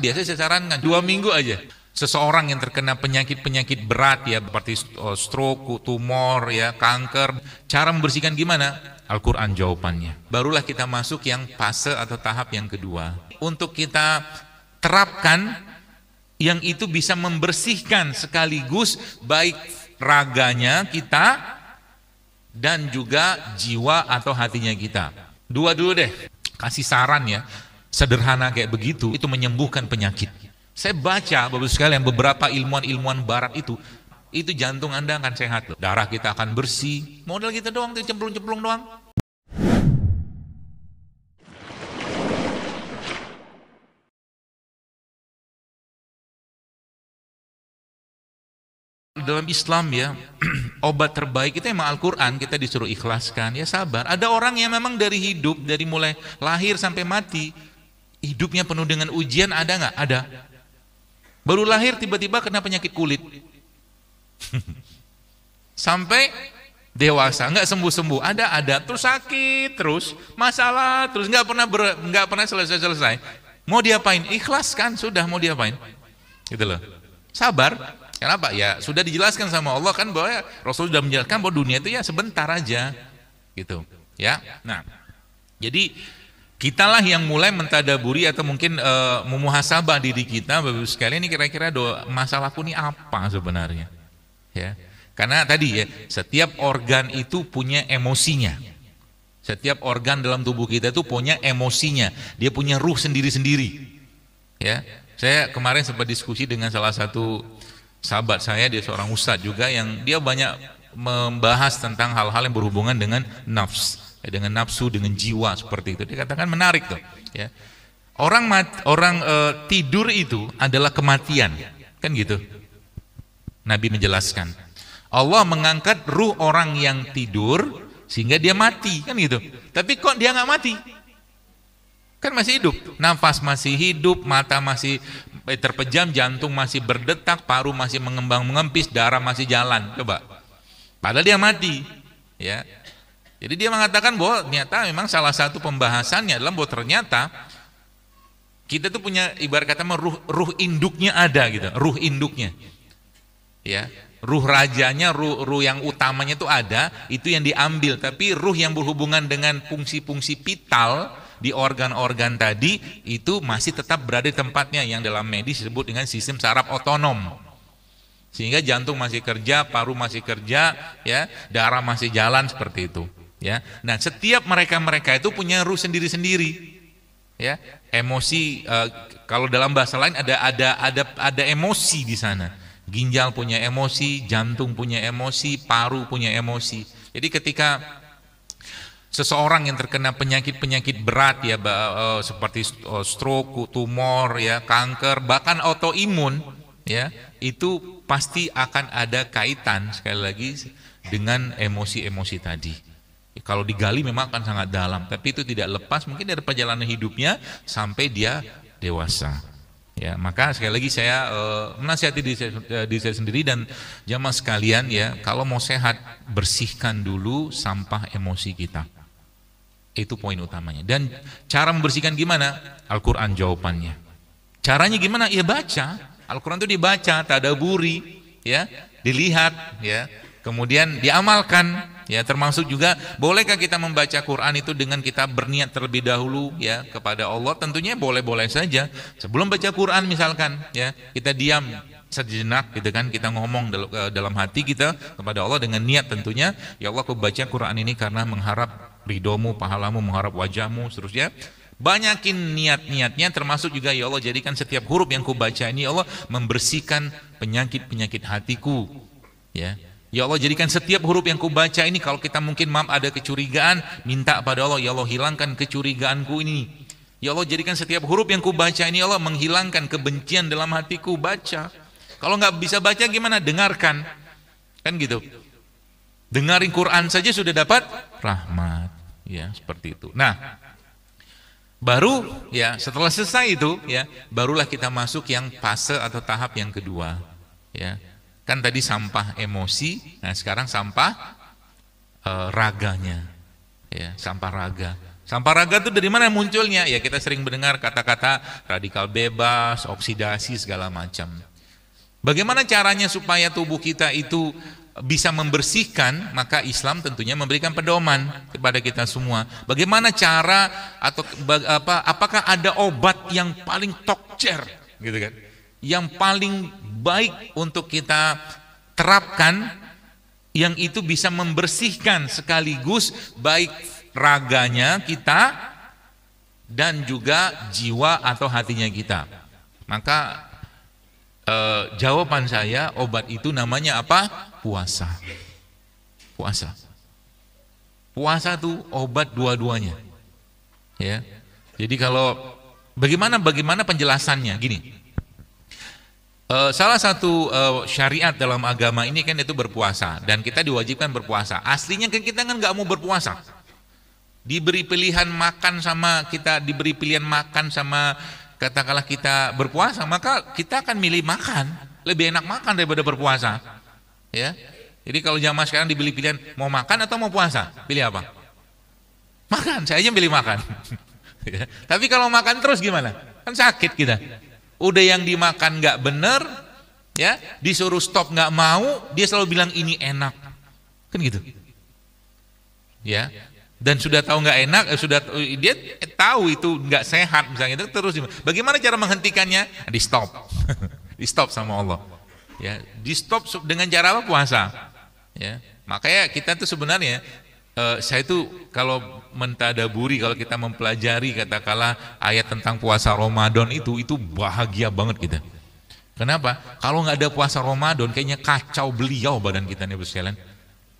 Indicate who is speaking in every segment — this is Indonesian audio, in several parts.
Speaker 1: Biasanya saya sarankan 2 minggu aja. Seseorang yang terkena penyakit-penyakit berat ya, seperti stroke, tumor ya, kanker, cara membersihkan gimana? Al-Quran jawabannya. Barulah kita masuk yang fase atau tahap yang kedua. Untuk kita terapkan yang itu bisa membersihkan sekaligus baik raganya kita dan juga jiwa atau hatinya kita. Dua dulu deh, kasih saran ya, sederhana kayak begitu, itu menyembuhkan penyakit. Saya baca Bapak sekalian beberapa ilmuwan barat itu jantung Anda akan sehat loh. Darah kita akan bersih, modal kita doang, cemplung-cemplung doang. Dalam Islam ya, obat terbaik itu emang Al-Quran. Kita disuruh ikhlaskan, ya sabar. Ada orang yang memang dari hidup, dari mulai lahir sampai mati, hidupnya penuh dengan ujian, ada nggak? Ada. Baru lahir tiba-tiba kena penyakit kulit. Sampai dewasa nggak sembuh-sembuh. Ada terus sakit, terus masalah, terus nggak pernah selesai. Mau diapain? Ikhlaskan, sudah mau diapain? Gitu loh. Sabar. Kenapa? Ya sudah dijelaskan sama Allah kan, bahwa Rasul sudah menjelaskan bahwa dunia itu ya sebentar aja. Gitu. Ya. Nah, jadi kitalah yang mulai mentadaburi atau mungkin memuhasabah diri kita, Bapak sekalian, ini kira-kira masalahku ini apa sebenarnya? Ya. Karena tadi ya, setiap organ itu punya emosinya. Setiap organ dalam tubuh kita itu punya emosinya. Dia punya ruh sendiri-sendiri. Ya. Saya kemarin sempat diskusi dengan salah satu sahabat saya, dia seorang ustadz juga yang dia banyak membahas tentang hal-hal yang berhubungan dengan dengan nafsu, dengan jiwa seperti itu. Dia katakan menarik tuh, ya. Orang tidur itu adalah kematian, kan gitu. Nabi menjelaskan, Allah mengangkat ruh orang yang tidur sehingga dia mati, kan gitu. Tapi kok dia nggak mati? Kan masih hidup, nafas masih hidup, mata masih terpejam, jantung masih berdetak, paru masih mengembang mengempis, darah masih jalan. Coba, padahal dia mati, ya. Jadi dia mengatakan bahwa ternyata memang salah satu pembahasannya adalah bahwa ternyata kita tuh punya ibarat kata ruh induknya ada gitu, ruh induknya, ya, ruh rajanya, ruh yang utamanya itu ada, itu yang diambil. Tapi ruh yang berhubungan dengan fungsi-fungsi vital di organ-organ tadi itu masih tetap berada di tempatnya, yang dalam medis disebut dengan sistem saraf otonom. Sehingga jantung masih kerja, paru masih kerja, ya, darah masih jalan seperti itu. Ya, nah setiap mereka itu punya ruh sendiri-sendiri, ya, emosi. Kalau dalam bahasa lain ada emosi di sana. Ginjal punya emosi, jantung punya emosi, paru punya emosi. Jadi ketika seseorang yang terkena penyakit-penyakit berat ya, seperti stroke, tumor, ya, kanker, bahkan autoimun, ya, itu pasti akan ada kaitan sekali lagi dengan emosi-emosi tadi. Kalau digali memang akan sangat dalam, tapi itu tidak lepas mungkin dari perjalanan hidupnya sampai dia dewasa. Ya, maka sekali lagi saya menasihati diri saya sendiri dan jamaah sekalian, ya, kalau mau sehat bersihkan dulu sampah emosi kita. Itu poin utamanya. Dan cara membersihkan gimana? Al-Quran jawabannya. Caranya gimana? Ya baca. Al-Quran itu dibaca, tadaburi, ya, dilihat, ya, kemudian diamalkan. Ya, termasuk juga bolehkah kita membaca Quran itu dengan kita berniat terlebih dahulu, ya, kepada Allah? Tentunya boleh-boleh saja. Sebelum baca Quran misalkan, ya, kita diam sejenak gitu kan, kita ngomong dalam hati kita kepada Allah dengan niat tentunya, ya Allah, aku baca Quran ini karena mengharap ridhomu, pahalamu, mengharap wajahmu, seterusnya. Banyakin niat-niatnya, termasuk juga ya Allah jadikan setiap huruf yang ku baca ini ya Allah membersihkan penyakit-penyakit hatiku, ya. Ya Allah jadikan setiap huruf yang ku baca ini, kalau kita mungkin ada kecurigaan, minta pada Allah, ya Allah hilangkan kecurigaanku ini. Ya Allah jadikan setiap huruf yang ku baca ini ya Allah menghilangkan kebencian dalam hatiku. Baca. Kalau nggak bisa baca gimana? Dengarkan. Kan gitu. Dengarin Quran saja sudah dapat rahmat, ya, seperti itu. Nah, baru ya setelah selesai itu, ya, barulah kita masuk yang fase atau tahap yang kedua, ya. Kan tadi sampah emosi, nah sekarang sampah raganya, ya, sampah raga. Sampah raga itu dari mana munculnya? Ya kita sering mendengar kata-kata radikal bebas, oksidasi segala macam. Bagaimana caranya supaya tubuh kita itu bisa membersihkan? Maka Islam tentunya memberikan pedoman kepada kita semua. Bagaimana cara atau apakah ada obat yang paling tokcer gitu kan? Yang paling baik untuk kita terapkan yang itu bisa membersihkan sekaligus baik raganya kita dan juga jiwa atau hatinya kita. Maka jawaban saya, obat itu namanya apa? Puasa. Puasa. Puasa itu obat dua-duanya. Ya. Jadi kalau bagaimana penjelasannya? Gini. Salah satu syariat dalam agama ini kan itu berpuasa, dan kita diwajibkan berpuasa. Aslinya kan kita kan nggak mau berpuasa. Diberi pilihan makan sama katakanlah kita berpuasa, maka kita akan milih makan. Lebih enak makan daripada berpuasa. Ya. Jadi kalau zaman sekarang dibeli pilihan mau makan atau mau puasa, pilih apa? Makan. Saya aja pilih makan. Ya. Tapi kalau makan terus gimana? Kan sakit kita. Udah yang dimakan nggak bener, ya, disuruh stop nggak mau, dia selalu bilang ini enak, kan gitu. Ya. Dan sudah tahu nggak enak, dia tahu itu nggak sehat misalnya, itu terus bagaimana cara menghentikannya? Di stop, di stop sama Allah, ya, di stop dengan cara apa? Puasa, ya. Makanya kita tuh sebenarnya, saya itu kalau mentadaburi, kalau kita mempelajari katakanlah ayat tentang puasa Ramadan itu bahagia banget kita. Kenapa? Kalau nggak ada puasa Ramadan, kayaknya kacau beliau badan kita nih sekalian.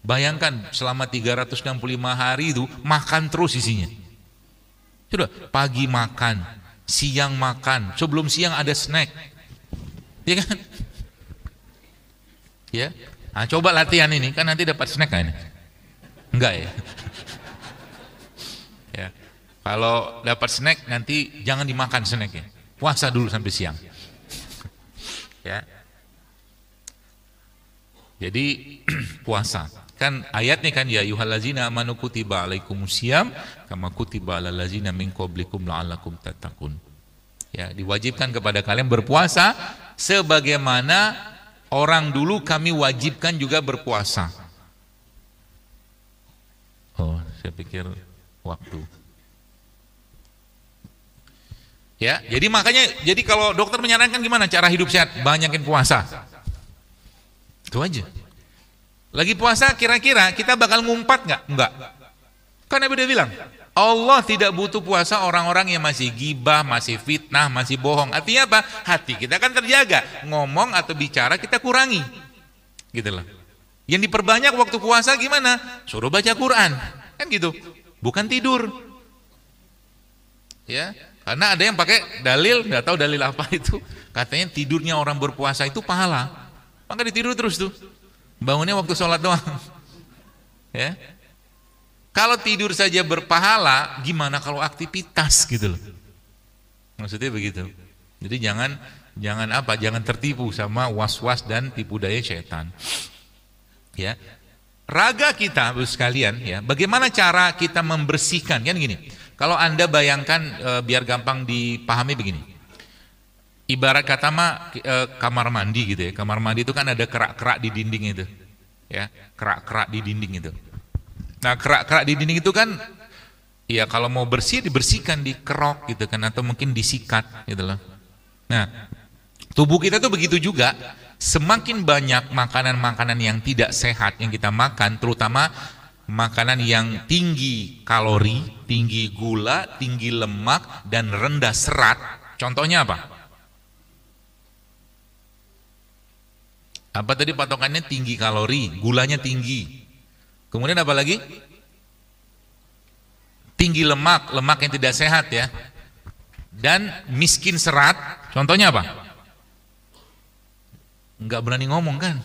Speaker 1: Bayangkan selama 365 hari itu makan terus isinya. Sudah, pagi makan, siang makan, sebelum siang ada snack. Ya kan? Ya. Nah, coba latihan ini, kan nanti dapat snack kan ini? Enggak ya? Ya. Kalau dapat snack nanti jangan dimakan snacknya. Puasa dulu sampai siang. Ya. Jadi puasa. Kan ayatnya kan ya ayyuhallazina amanu kutiba alaikumusiyam kama kutiba alal ladzina min qablikum la'allakum tattaqun. Ya, diwajibkan kepada kalian berpuasa sebagaimana orang dulu kami wajibkan juga berpuasa. Oh, saya pikir waktu. Ya, jadi makanya kalau dokter menyarankan gimana cara hidup sehat? Banyakin puasa. Itu aja. Lagi puasa kira-kira kita bakal ngumpat nggak? Enggak. Kan Nabi udah bilang, Allah tidak butuh puasa orang-orang yang masih gibah, masih fitnah, masih bohong. Artinya apa? Hati kita kan terjaga. Ngomong atau bicara kita kurangi. Gitu loh. Yang diperbanyak waktu puasa gimana? Suruh baca Quran. Kan gitu. Bukan tidur. Ya, karena ada yang pakai dalil, nggak tahu dalil apa itu. Katanya tidurnya orang berpuasa itu pahala. Maka ditidur terus tuh. Bangunnya waktu sholat doang. Ya. Kalau tidur saja berpahala, gimana kalau aktivitas gitu loh. Maksudnya begitu. Jadi jangan tertipu sama was-was dan tipu daya setan. Ya. Raga kita sekalian, ya, bagaimana cara kita membersihkan? Kan gini. Kalau Anda bayangkan biar gampang dipahami begini. Ibarat kata kamar mandi gitu ya. Kamar mandi itu kan ada kerak-kerak di dinding itu. Ya, kerak-kerak di dinding itu. Nah, kerak-kerak di dinding itu kan ya kalau mau bersih dibersihkan, dikerok gitu kan, atau mungkin disikat gitu loh. Nah, tubuh kita tuh begitu juga. Semakin banyak makanan-makanan yang tidak sehat yang kita makan, terutama makanan yang tinggi kalori, tinggi gula, tinggi lemak dan rendah serat. Contohnya apa? Apa tadi patokannya? Tinggi kalori, gulanya tinggi. Kemudian apa lagi? Tinggi lemak, lemak yang tidak sehat ya. Dan miskin serat. Contohnya apa? Enggak berani ngomong kan?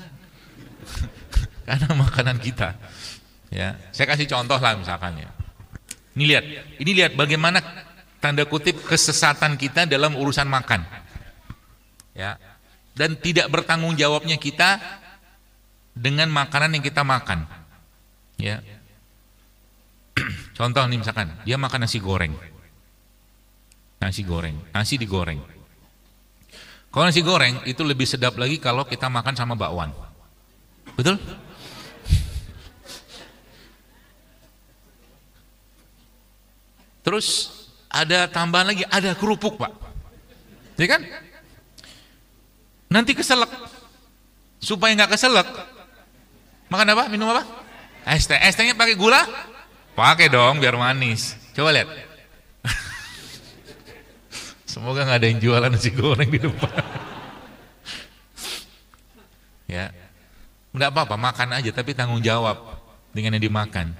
Speaker 1: Karena makanan kita. Ya, saya kasih contoh lah misalkan ya. Ini lihat bagaimana tanda kutip kesesatan kita dalam urusan makan. Ya. Dan tidak bertanggung jawabnya kita dengan makanan yang kita makan. Ya. Contoh nih misalkan, dia makan nasi goreng. Nasi digoreng. Kalau nasi goreng itu lebih sedap lagi kalau kita makan sama bakwan. Betul? Terus ada tambahan lagi, ada kerupuk, Pak. Ya kan? Nanti keselak. Supaya nggak keselak, makan apa? Minum apa? Es teh. Es tehnya pakai gula? Pakai dong biar manis. Coba lihat. Semoga nggak ada yang jualan nasi goreng di depan. Ya, nggak apa-apa, makan aja tapi tanggung jawab dengan yang dimakan.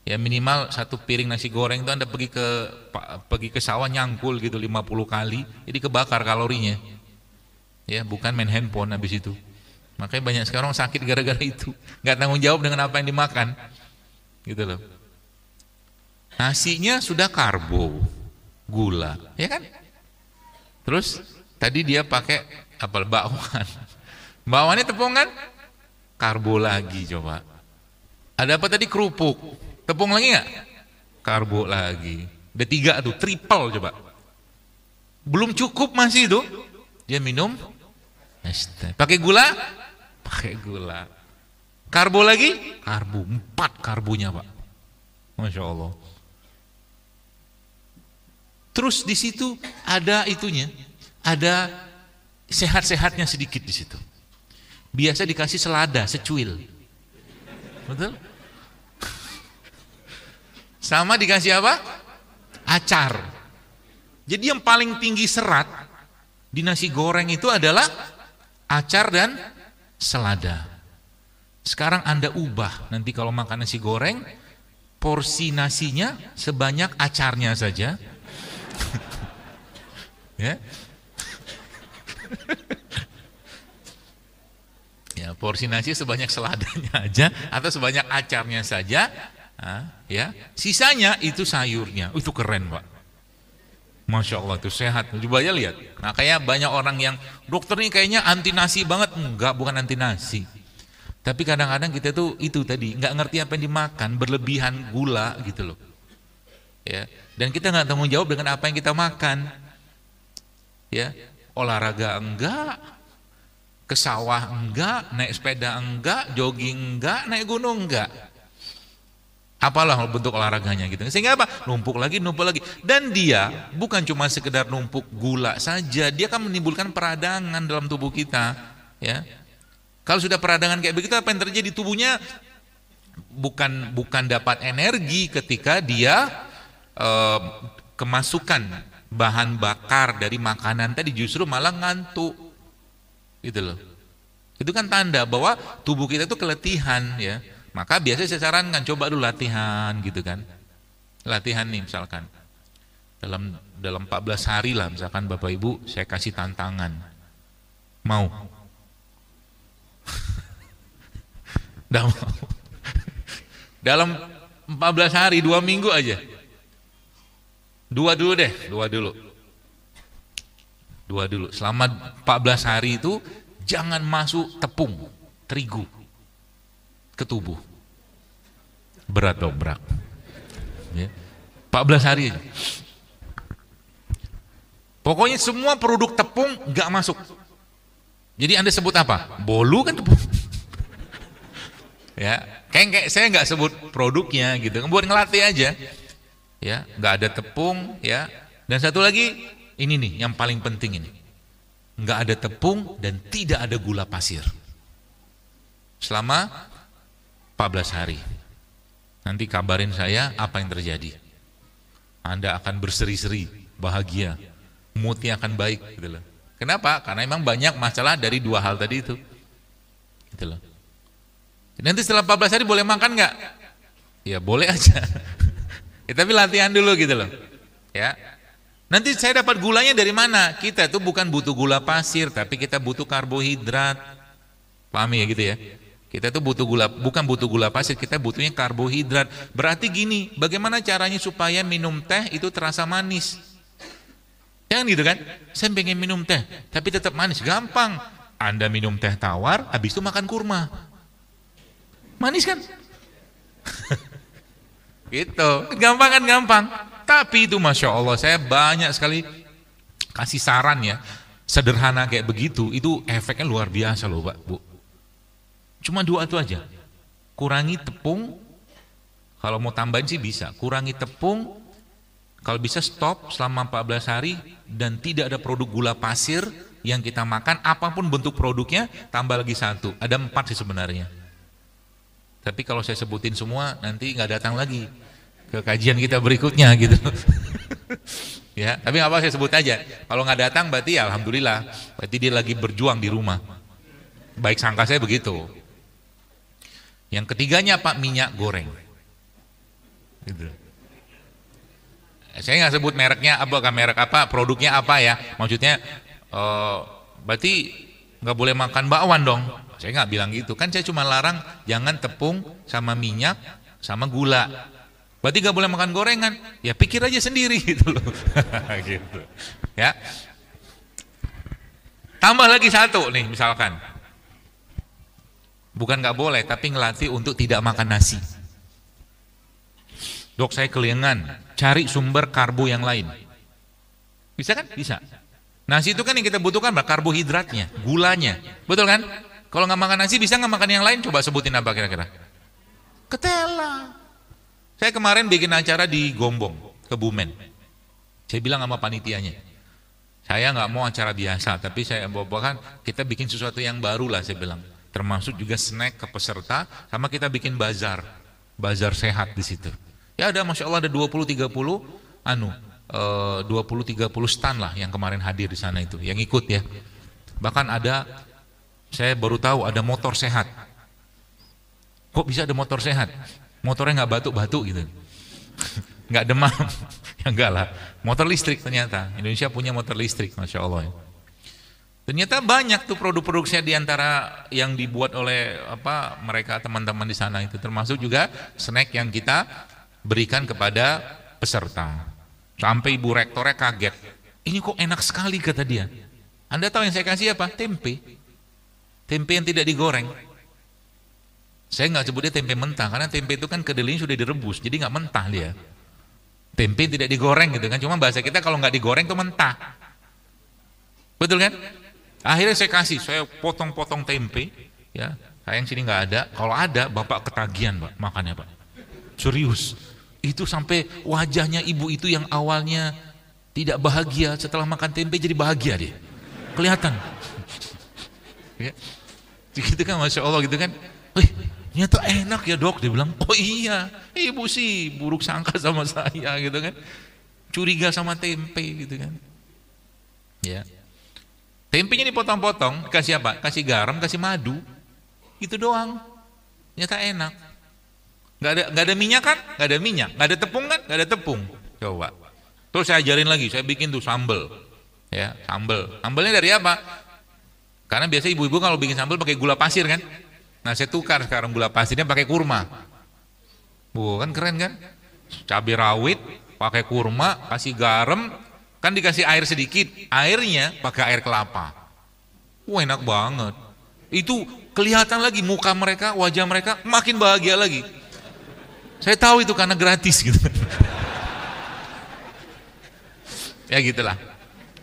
Speaker 1: Ya minimal 1 piring nasi goreng itu Anda pergi ke sawah nyangkul gitu 50 kali, jadi kebakar kalorinya. Ya, bukan main handphone habis itu. Makanya banyak sekarang sakit gara-gara itu, nggak tanggung jawab dengan apa yang dimakan, gitu loh. Nasinya sudah karbo, gula, ya kan? Terus tadi dia pakai apa? Bakwan. Bakwannya tepung kan? Karbo lagi coba. Ada apa tadi? Kerupuk. Tepung lagi nggak? Karbo lagi. Udah 3 tuh, triple coba. Belum cukup masih itu. Dia minum es teh. Pakai gula? Pakai gula. Karbo lagi? Karbo. 4 karbonya, Pak. Masya Allah. Terus di situ ada itunya, ada sehat-sehatnya sedikit di situ. Biasa dikasih selada, secuil. Betul? Sama dikasih apa? Acar. Jadi yang paling tinggi serat di nasi goreng itu adalah acar dan selada. Sekarang Anda ubah, nanti kalau makan nasi goreng, porsi nasinya sebanyak acarnya saja. Ya. Ya, porsi nasi sebanyak seladanya aja atau sebanyak acarnya saja, ya. Sisanya itu sayurnya. Itu keren, Pak. Masya Allah, itu sehat. Coba aja lihat. Makanya banyak orang yang dokter ini kayaknya anti nasi banget. Enggak, bukan anti nasi. Tapi kadang-kadang kita tuh itu tadi nggak ngerti apa yang dimakan, berlebihan gula gitu loh. Ya, dan kita nggak tanggung jawab dengan apa yang kita makan. Ya, olahraga enggak, ke sawah enggak, naik sepeda enggak, jogging enggak, naik gunung enggak. Apalah bentuk olahraganya gitu. Sehingga apa? Numpuk lagi. Dan dia bukan cuma sekedar numpuk gula saja, dia akan menimbulkan peradangan dalam tubuh kita, ya. Kalau sudah peradangan kayak begitu, apa yang terjadi? Tubuhnya bukan dapat energi ketika dia kemasukan bahan bakar dari makanan tadi, justru malah ngantuk, gitu loh. Itu kan tanda bahwa tubuh kita itu keletihan, ya. Maka biasanya saya sarankan coba dulu latihan, gitu kan. Latihan nih misalkan dalam 14 hari lah, misalkan Bapak Ibu saya kasih tantangan, mau? Nggak mau. Dalam 14 hari 2 minggu aja. 2 dulu deh, 2 dulu. Selama 14 hari itu jangan masuk tepung, terigu ke tubuh. Berat dobrak. Ya. 14 hari aja. Pokoknya semua produk tepung nggak masuk. Jadi Anda sebut apa? Bolu kan tepung. Ya, kayak saya nggak sebut produknya gitu, buat ngelatih aja. Ya, nggak ada tepung, ya. Dan satu lagi, ini nih yang paling penting ini, nggak ada tepung dan tidak ada gula pasir selama 14 hari. Nanti kabarin saya apa yang terjadi. Anda akan berseri-seri, bahagia, moodnya akan baik, gitu loh. Kenapa? Karena memang banyak masalah dari 2 hal tadi itu, gitu loh. Nanti setelah 14 hari boleh makan nggak? Ya boleh aja. Ya, tapi latihan dulu gitu loh. Ya. Nanti saya dapat gulanya dari mana? Kita itu bukan butuh gula pasir, tapi kita butuh karbohidrat. Pahami ya gitu ya? Kita itu butuh gula, bukan butuh gula pasir, kita butuhnya karbohidrat. Berarti gini, bagaimana caranya supaya minum teh itu terasa manis? Jangan gitu kan? Saya pengen minum teh, tapi tetap manis. Gampang. Anda minum teh tawar, habis itu makan kurma. Manis kan? Gitu, gampang kan gampang. Tapi itu Masya Allah, saya banyak sekali kasih saran ya, sederhana kayak begitu, itu efeknya luar biasa loh Pak, Bu. Cuma dua itu aja, kurangi tepung, kalau mau tambahin sih bisa, kurangi tepung, kalau bisa stop selama 14 hari, dan tidak ada produk gula pasir yang kita makan, apapun bentuk produknya, tambah lagi satu, ada 4 sih sebenarnya. Tapi kalau saya sebutin semua, nanti nggak datang lagi ke kajian kita berikutnya gitu. Ya, tapi nggak apa, saya sebut aja. Kalau nggak datang berarti ya alhamdulillah, berarti dia lagi berjuang di rumah. Baik sangka saya begitu. Yang ketiganya Pak, minyak goreng. Gitu. Saya nggak sebut mereknya apa, merek apa, produknya apa ya. Maksudnya, berarti nggak boleh makan bakwan dong. Saya nggak bilang gitu. Kan saya cuma larang jangan tepung sama minyak sama gula. Berarti nggak boleh makan gorengan. Ya pikir aja sendiri gitu loh. Gitu. Ya. Tambah lagi satu nih misalkan. Bukan nggak boleh, tapi ngelatih untuk tidak makan nasi. Dok, saya kelingan, cari sumber karbo yang lain. Bisa kan? Bisa. Nasi itu kan yang kita butuhkan karbohidratnya, gulanya. Betul kan? Kalau nggak makan nasi, bisa nggak makan yang lain? Coba sebutin apa kira-kira? Ketela. Saya kemarin bikin acara di Gombong, Kebumen. Saya bilang sama panitianya, saya nggak mau acara biasa, tapi saya bawakan kita bikin sesuatu yang baru lah, saya bilang. Termasuk juga snack ke peserta, sama kita bikin bazar sehat di situ. Ya ada, Masya Allah ada 20-30 stand lah yang kemarin hadir di sana itu, yang ikut ya. Bahkan ada, saya baru tahu ada motor sehat. Kok bisa ada motor sehat? Motornya nggak batuk-batuk gitu, nggak demam. Ya enggak lah, motor listrik ternyata. Indonesia punya motor listrik, Masya Allah. Ternyata banyak tuh produk-produk sehat diantara yang dibuat oleh mereka teman-teman di sana itu, termasuk juga snack yang kita berikan kepada peserta. Sampai ibu rektornya kaget, ini kok enak sekali kata dia. Anda tahu yang saya kasih apa? Tempe yang tidak digoreng. Saya nggak sebutnya tempe mentah, karena tempe itu kan kedelainya sudah direbus, jadi nggak mentah dia. Tempe tidak digoreng gitu kan, cuma bahasa kita kalau nggak digoreng itu mentah. Betul kan? Akhirnya saya potong-potong tempe, ya. Sayang sini nggak ada. Kalau ada, bapak ketagihan Pak makannya Pak. Serius. Itu sampai wajahnya ibu itu yang awalnya tidak bahagia, setelah makan tempe jadi bahagia dia. Kelihatan. Ya. Gitu kan, Masya Allah gitu kan. Ternyata enak ya dok, dia bilang. Oh iya, ibu sih buruk sangka sama saya gitu kan. Curiga sama tempe gitu kan. Ya. Tempenya dipotong-potong, kasih apa? Kasih garam, kasih madu. Gitu doang. Ternyata enak. Nggak ada minyak kan? Nggak ada minyak. Nggak ada tepung kan? Nggak ada tepung. Coba. Terus saya ajarin lagi, saya bikin tuh sambal. Ya, sambal. Sambalnya dari apa? Karena biasa ibu-ibu kalau bikin sambal pakai gula pasir kan? Nah, saya tukar sekarang gula pasirnya pakai kurma. Bu, kan keren kan? Cabai rawit, pakai kurma, kasih garam, kan dikasih air sedikit, airnya pakai air kelapa. Wah, enak banget. Itu kelihatan lagi muka mereka, wajah mereka makin bahagia lagi. Saya tahu itu karena gratis gitu. Ya gitulah.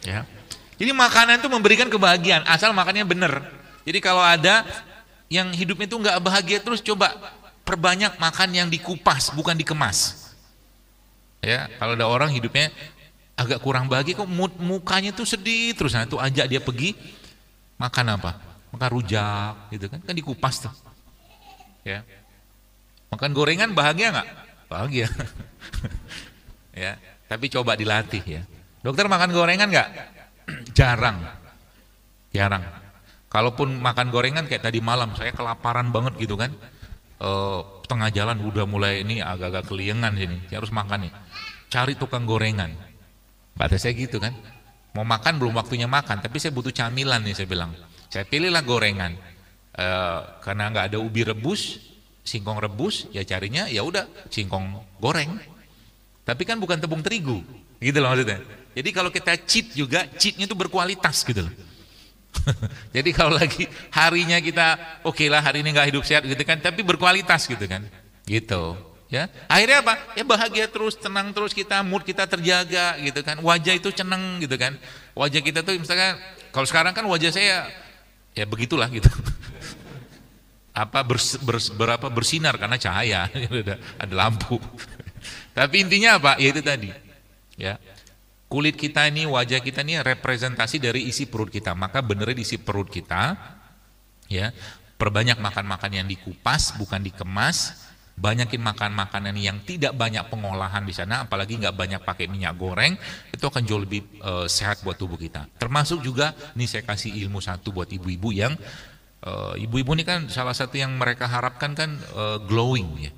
Speaker 1: Ya. Jadi makanan itu memberikan kebahagiaan, asal makannya benar. Jadi kalau ada yang hidupnya itu nggak bahagia terus, coba perbanyak makan yang dikupas, bukan dikemas. Ya, kalau ada orang hidupnya agak kurang bahagia, kok mukanya tuh sedih terus, nah itu ajak dia pergi makan apa? Makan rujak, gitu kan? Kan dikupas tuh. Ya. Makan gorengan bahagia nggak? Bahagia. Ya, tapi coba dilatih ya. Dokter makan gorengan nggak? Jarang. Kalaupun makan gorengan kayak tadi malam, saya kelaparan banget gitu kan. Tengah jalan udah mulai ini agak-agak keliengan sini, saya harus makan nih. Cari tukang gorengan. Kata saya gitu kan. Mau makan belum waktunya makan, tapi saya butuh camilan nih, saya bilang. Saya pilihlah gorengan. Karena nggak ada ubi rebus, singkong rebus, ya carinya ya udah singkong goreng. Tapi kan bukan tepung terigu, gitu loh maksudnya. Jadi kalau kita cheat juga, cheatnya itu berkualitas gitu loh. Jadi kalau lagi harinya kita oke lah hari ini nggak hidup sehat gitu kan, tapi berkualitas gitu kan, gitu. Ya, akhirnya apa? Ya bahagia terus, tenang terus kita, mood kita terjaga gitu kan. Wajah itu ceneng gitu kan. Wajah kita tuh misalkan kalau sekarang kan wajah saya ya begitulah gitu. Apa bersinar karena cahaya, ada lampu. Tapi intinya apa? Ya itu tadi. Ya. Kulit kita ini, wajah kita ini representasi dari isi perut kita. Maka benerin isi perut kita, ya. Perbanyak makan-makan yang dikupas, bukan dikemas. Banyakin makan makanan yang tidak banyak pengolahan di sana, apalagi nggak banyak pakai minyak goreng, itu akan jauh lebih sehat buat tubuh kita. Termasuk juga, nih saya kasih ilmu satu buat ibu-ibu yang ibu-ibu ini kan salah satu yang mereka harapkan kan glowing ya.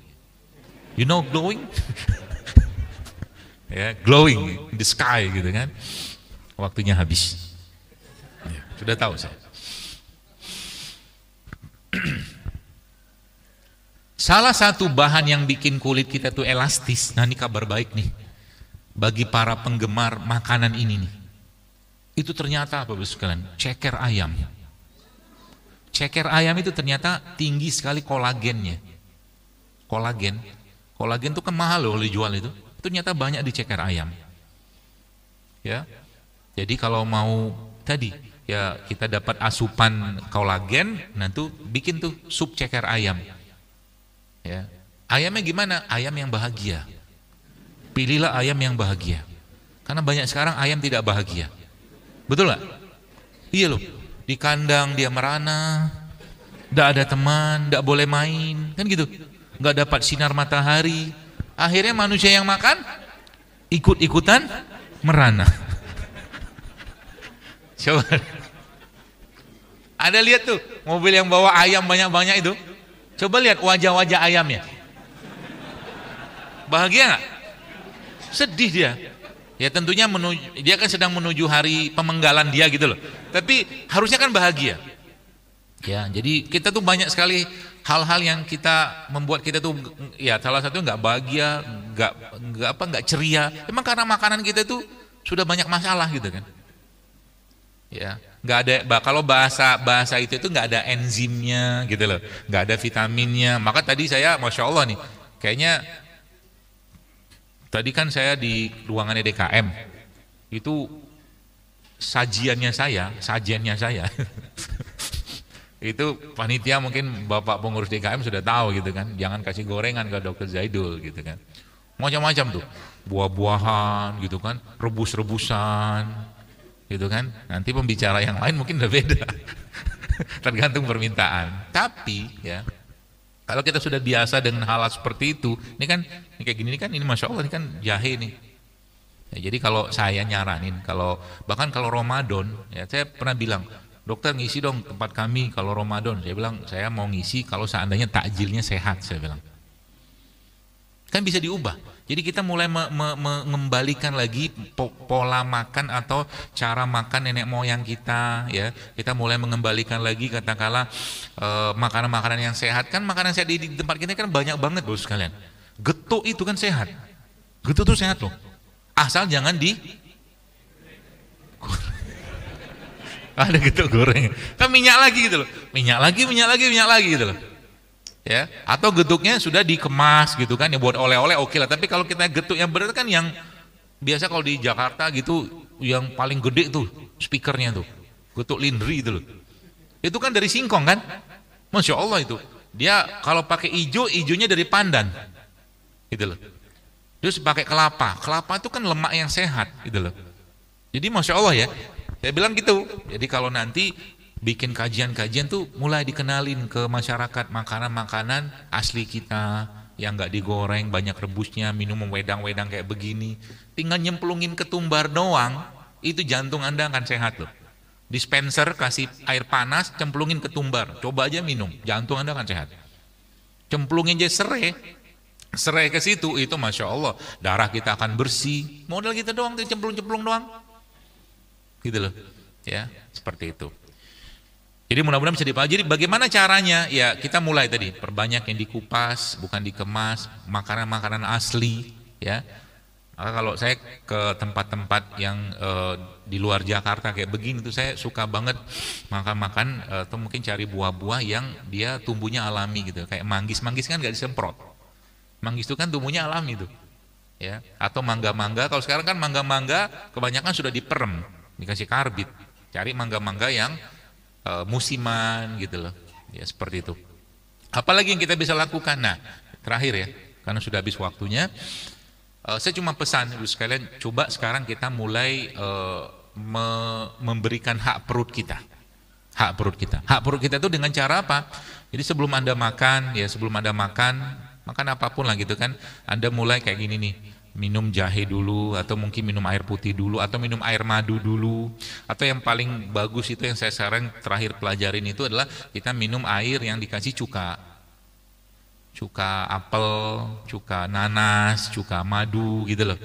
Speaker 1: You know glowing? Ya, glowing in the sky gitu kan. Waktunya habis. Ya, sudah tahu saya. Salah satu bahan yang bikin kulit kita tuh elastis. Nah, ini kabar baik nih bagi para penggemar makanan ini nih. Itu ternyata apa Bapak sekalian? Ceker ayam. Ceker ayam itu ternyata tinggi sekali kolagennya. Kolagen itu kan mahal loh dijual itu. Itu ternyata banyak di ceker ayam. Ya. Jadi kalau mau tadi ya kita dapat asupan kolagen, nanti bikin tuh sup ceker ayam. Ya. Ayamnya gimana? Ayam yang bahagia. Pilihlah ayam yang bahagia. Karena banyak sekarang ayam tidak bahagia. Betul nggak? Iya loh. Di kandang dia merana, tidak ada teman, tidak boleh main, kan gitu. Nggak dapat sinar matahari. Akhirnya manusia yang makan ikut-ikutan merana. Coba. Ada lihat tuh mobil yang bawa ayam banyak-banyak itu. Coba lihat wajah-wajah ayamnya. Bahagia nggak? Sedih dia. Ya tentunya dia kan sedang menuju hari pemenggalan dia gitu loh. Tapi harusnya kan bahagia. Ya, jadi kita tuh banyak sekali hal-hal yang kita membuat kita tuh ya salah satu nggak bahagia, nggak ceria. Emang karena makanan kita tuh sudah banyak masalah gitu kan. Ya, nggak ada kalau bahasa itu nggak ada enzimnya gitu loh, nggak ada vitaminnya. Maka tadi saya masya Allah nih, kayaknya tadi kan saya di ruangannya DKM itu sajiannya saya itu panitia mungkin Bapak pengurus DKM sudah tahu gitu kan, jangan kasih gorengan ke Dokter Zaidul gitu kan, macam-macam tuh buah-buahan gitu kan, rebus-rebusan gitu kan, nanti pembicara yang lain mungkin udah beda tergantung permintaan. Tapi ya kalau kita sudah biasa dengan hal seperti itu, ini kan ini kayak gini ini kan, ini masya Allah ini kan jahe nih. Ya, jadi kalau saya nyaranin, bahkan kalau Ramadan, ya saya pernah bilang, dokter ngisi dong tempat kami kalau Ramadan. Saya bilang saya mau ngisi kalau seandainya takjilnya sehat, saya bilang. Kan bisa diubah. Jadi kita mulai mengembalikan lagi pola makan atau cara makan nenek moyang kita, ya. Kita mulai mengembalikan lagi katakanlah makanan-makanan yang sehat. Kan makanan sehat di tempat kita kan banyak banget Bos sekalian. Getuk itu kan sehat. Getuk itu sehat loh. Asal jangan ada getuk goreng. Kan minyak lagi gitu loh. Minyak lagi gitu loh. Ya, atau getuknya sudah dikemas gitu kan ya buat oleh-oleh oke lah, tapi kalau kita getuk yang benar kan yang biasa kalau di Jakarta gitu yang paling gede tuh speakernya tuh getuk lindri itu loh, itu kan dari singkong kan, masya Allah itu dia kalau pakai ijonya dari pandan gitu loh, terus pakai kelapa itu kan lemak yang sehat gitu loh, jadi masya Allah ya, saya bilang gitu. Jadi kalau nanti bikin kajian-kajian tuh mulai dikenalin ke masyarakat makanan-makanan asli kita yang nggak digoreng, banyak rebusnya, minum wedang-wedang kayak begini. Tinggal nyemplungin ketumbar doang, itu jantung Anda akan sehat loh. Dispenser kasih air panas, cemplungin ketumbar, coba aja minum, jantung Anda akan sehat. Cemplungin aja serai ke situ, itu masya Allah, darah kita akan bersih. Modal kita doang, cemplung-cemplung doang, gitu loh, ya seperti itu. Jadi mudah-mudahan bisa dipahami. Jadi bagaimana caranya? Ya kita mulai tadi, perbanyak yang dikupas, bukan dikemas, makanan-makanan asli. Ya. Maka kalau saya ke tempat-tempat yang di luar Jakarta kayak begini tuh saya suka banget makan-makan atau mungkin cari buah-buah yang dia tumbuhnya alami gitu. Kayak manggis kan nggak disemprot. Manggis itu kan tumbuhnya alami itu. Ya, atau mangga-mangga. Kalau sekarang kan mangga-mangga kebanyakan sudah diperem, dikasih karbit. Cari mangga-mangga yang musiman gitu loh. Ya, seperti itu. Apalagi yang kita bisa lakukan? Nah, terakhir ya, karena sudah habis waktunya, saya cuma pesan ibu sekalian, coba sekarang kita mulai memberikan hak perut kita. Hak perut kita. Hak perut kita itu dengan cara apa? Jadi sebelum Anda makan, ya sebelum Anda makan apapun lah gitu kan, Anda mulai kayak gini nih, minum jahe dulu, atau mungkin minum air putih dulu, atau minum air madu dulu, atau yang paling bagus itu yang saya sekarang terakhir pelajarin itu adalah kita minum air yang dikasih cuka apel, cuka nanas, cuka madu gitu loh.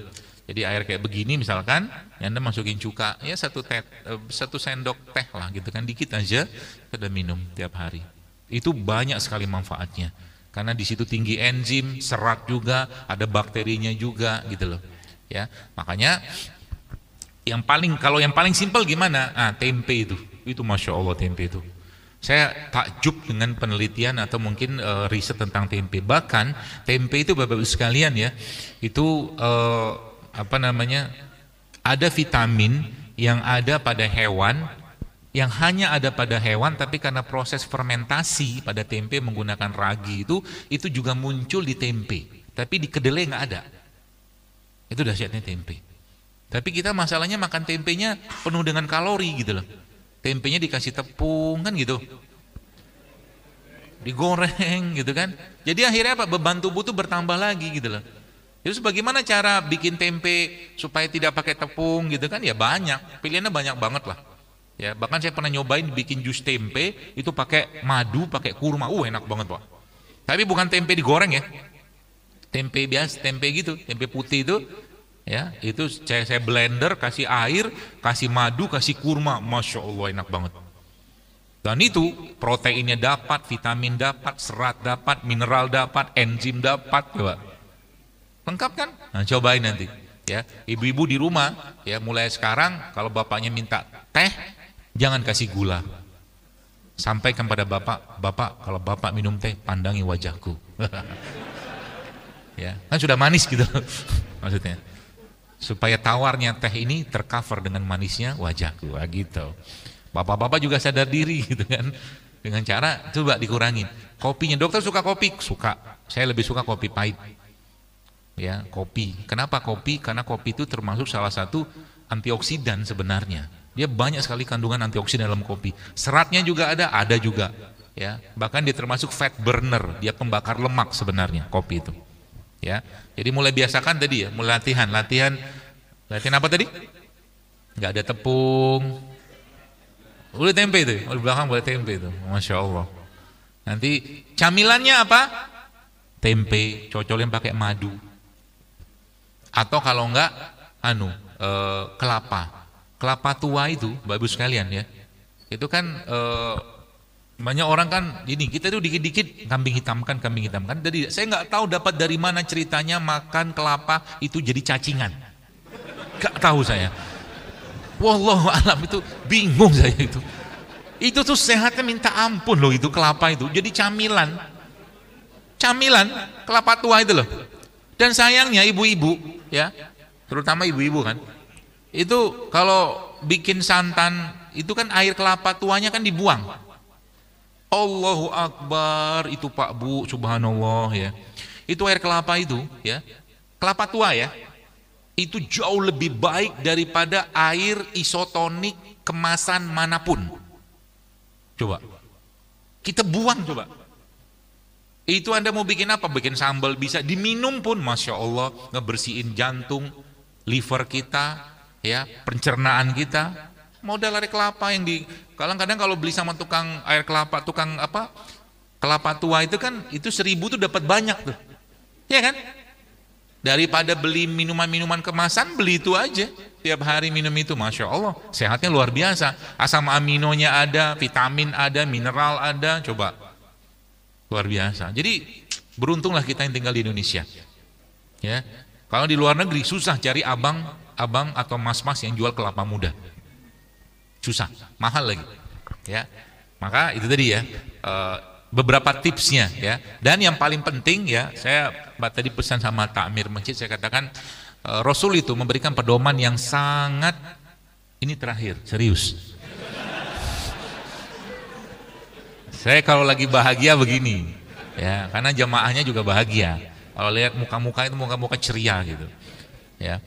Speaker 1: Jadi air kayak begini misalkan, ya Anda masukin cuka, ya satu sendok teh lah gitu kan, dikit aja, kita minum tiap hari. Itu banyak sekali manfaatnya. Karena di situ tinggi enzim, serat juga, ada bakterinya juga gitu loh. Ya, makanya kalau yang paling simpel gimana? Tempe itu masya Allah tempe itu. Saya takjub dengan penelitian atau mungkin riset tentang tempe. Bahkan tempe itu Bapak Ibu sekalian ya, itu ada vitamin yang ada pada hewan, yang hanya ada pada hewan, tapi karena proses fermentasi pada tempe menggunakan ragi itu juga muncul di tempe, tapi di kedelai nggak ada. Itu dahsyatnya tempe. Tapi kita masalahnya makan tempenya penuh dengan kalori gitu loh. Tempenya dikasih tepung kan gitu, digoreng gitu kan. Jadi akhirnya apa? Beban tubuh tuh bertambah lagi gitu loh. Terus bagaimana cara bikin tempe supaya tidak pakai tepung gitu kan? Ya banyak, pilihannya banyak banget lah. Ya, bahkan saya pernah nyobain bikin jus tempe itu pakai madu, pakai kurma. Enak banget, Pak. Tapi bukan tempe digoreng ya. Tempe biasa, tempe gitu, tempe putih itu ya, itu saya blender, kasih air, kasih madu, kasih kurma. Masya Allah enak banget. Dan itu proteinnya dapat, vitamin dapat, serat dapat, mineral dapat, enzim dapat, coba. Lengkap kan? Nah, cobain nanti. Ya, ibu-ibu di rumah ya, mulai sekarang kalau bapaknya minta teh, jangan kasih gula. Sampaikan pada bapak kalau bapak minum teh, pandangi wajahku. Ya, kan sudah manis gitu maksudnya. Supaya tawarnya teh ini tercover dengan manisnya wajahku, gitu. Bapak-bapak juga sadar diri gitu kan. Dengan cara coba dikurangin. Kopinya, dokter suka kopi? Suka. Saya lebih suka kopi pahit. Ya, kopi. Kenapa kopi? Karena kopi itu termasuk salah satu antioksidan sebenarnya. Dia banyak sekali kandungan antioksidan dalam kopi. Seratnya juga ada juga. Ya, bahkan dia termasuk fat burner, dia pembakar lemak sebenarnya kopi itu. Ya, jadi mulai biasakan tadi ya, mulai latihan apa tadi? Nggak ada tepung. Boleh tempe itu, di belakang boleh tempe itu, masya Allah. Nanti camilannya apa? Tempe, cocolin pakai madu. Atau kalau enggak, kelapa tua itu, Bapak Ibu sekalian ya, itu kan banyak orang kan gini, kita tuh dikit-dikit kambing hitamkan. Jadi saya nggak tahu dapat dari mana ceritanya makan kelapa itu jadi cacingan. Nggak tahu saya. Wallahu alam, itu bingung saya itu. Itu tuh sehatnya minta ampun loh itu kelapa itu. Jadi camilan kelapa tua itu loh. Dan sayangnya ibu-ibu ya, terutama ibu-ibu kan, itu kalau bikin santan itu kan air kelapa tuanya kan dibuang. Allahu Akbar, itu Pak Bu, subhanallah ya. Itu air kelapa itu ya, kelapa tua ya, itu jauh lebih baik daripada air isotonik kemasan manapun. Coba kita buang coba. Itu Anda mau bikin apa? Bikin sambal bisa, diminum pun masya Allah, ngebersihin jantung, liver kita, ya, pencernaan kita. Modal air kelapa yang kadang-kadang kalau beli sama tukang air kelapa, kelapa tua itu kan, itu 1000 tuh dapat banyak tuh, ya kan? Daripada beli minuman-minuman kemasan, beli itu aja, tiap hari minum itu, masya Allah, sehatnya luar biasa. Asam aminonya ada, vitamin ada, mineral ada, coba, luar biasa. Jadi beruntunglah kita yang tinggal di Indonesia, ya. Kalau di luar negeri susah cari abang atau mas-mas yang jual kelapa muda. Susah, mahal lagi, ya. Maka itu tadi ya, beberapa tipsnya ya. Dan yang paling penting ya, saya tadi pesan sama takmir masjid, saya katakan Rasul itu memberikan pedoman yang sangat, ini terakhir, serius. Saya kalau lagi bahagia begini ya, karena jamaahnya juga bahagia. Kalau lihat muka-muka itu muka-muka ceria gitu ya,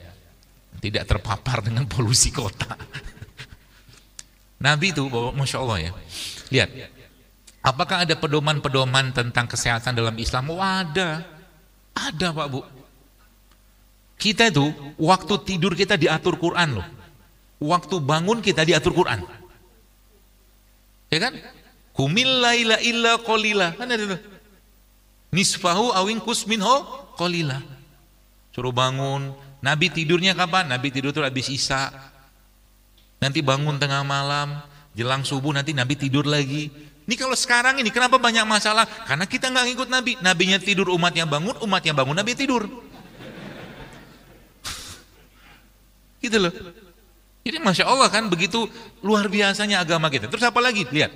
Speaker 1: tidak terpapar dengan polusi kota. Nabi itu, Masya Allah ya, lihat, apakah ada pedoman-pedoman tentang kesehatan dalam Islam? Oh, ada Pak Bu. Kita itu waktu tidur kita diatur Quran loh, waktu bangun kita diatur Quran, ya kan? Qumil laila illa qalila, kan ada tuh, nisfahu awin kusminho qalila. Suruh bangun. Nabi tidurnya kapan? Nabi tidur tuh habis Isya, nanti bangun tengah malam, jelang subuh nanti Nabi tidur lagi. Ini kalau sekarang ini kenapa banyak masalah? Karena kita nggak ngikut Nabi. Nabinya tidur, umatnya bangun Nabi tidur. Gitu loh. Jadi Masya Allah kan, begitu luar biasanya agama kita. Terus apa lagi? Lihat,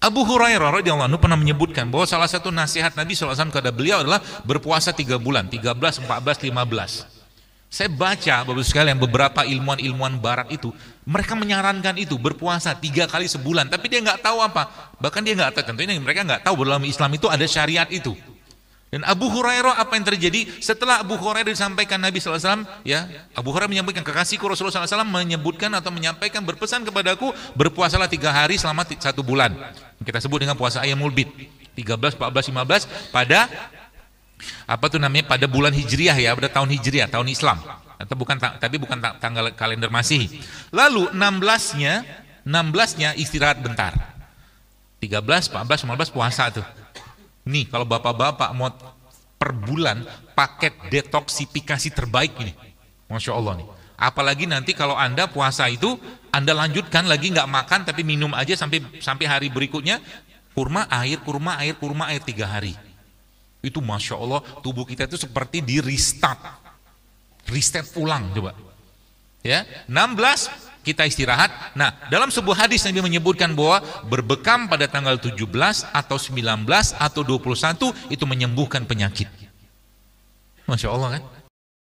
Speaker 1: Abu Hurairah radhiyallahu anhu pernah menyebutkan bahwa salah satu nasihat Nabi SAW kepada beliau adalah berpuasa 3 bulan, 13, 14, 15. Saya baca Bapak sekalian, beberapa ilmuwan barat itu mereka menyarankan itu berpuasa 3 kali sebulan, tapi dia nggak tahu apa, bahkan dia nggak tahu, tentunya mereka nggak tahu dalam Islam itu ada syariat itu. Dan Abu Hurairah, apa yang terjadi setelah Abu Hurairah disampaikan Nabi SAW ya, Abu Hurairah menyampaikan, kekasihku Rasulullah SAW menyebutkan atau menyampaikan, berpesan kepadaku, berpuasalah 3 hari selama 1 bulan, kita sebut dengan puasa Ayyamul Bid, 13, 14, 15 pada apa tuh namanya, pada bulan Hijriah ya, pada tahun Hijriah, tahun Islam, atau bukan, tapi bukan tanggal kalender Masehi. Lalu 16-nya istirahat bentar, 13, 14, 15 puasa tuh. Nih kalau bapak-bapak mau per bulan paket detoksifikasi terbaik ini, Masya Allah nih. Apalagi nanti kalau Anda puasa itu Anda lanjutkan lagi, nggak makan tapi minum aja sampai hari berikutnya, kurma air 3 hari. Itu Masya Allah, tubuh kita itu seperti di reset ulang coba ya. 16 kita istirahat. Nah, dalam sebuah hadis Nabi menyebutkan bahwa berbekam pada tanggal 17 atau 19 atau 21 itu menyembuhkan penyakit. Masya Allah kan.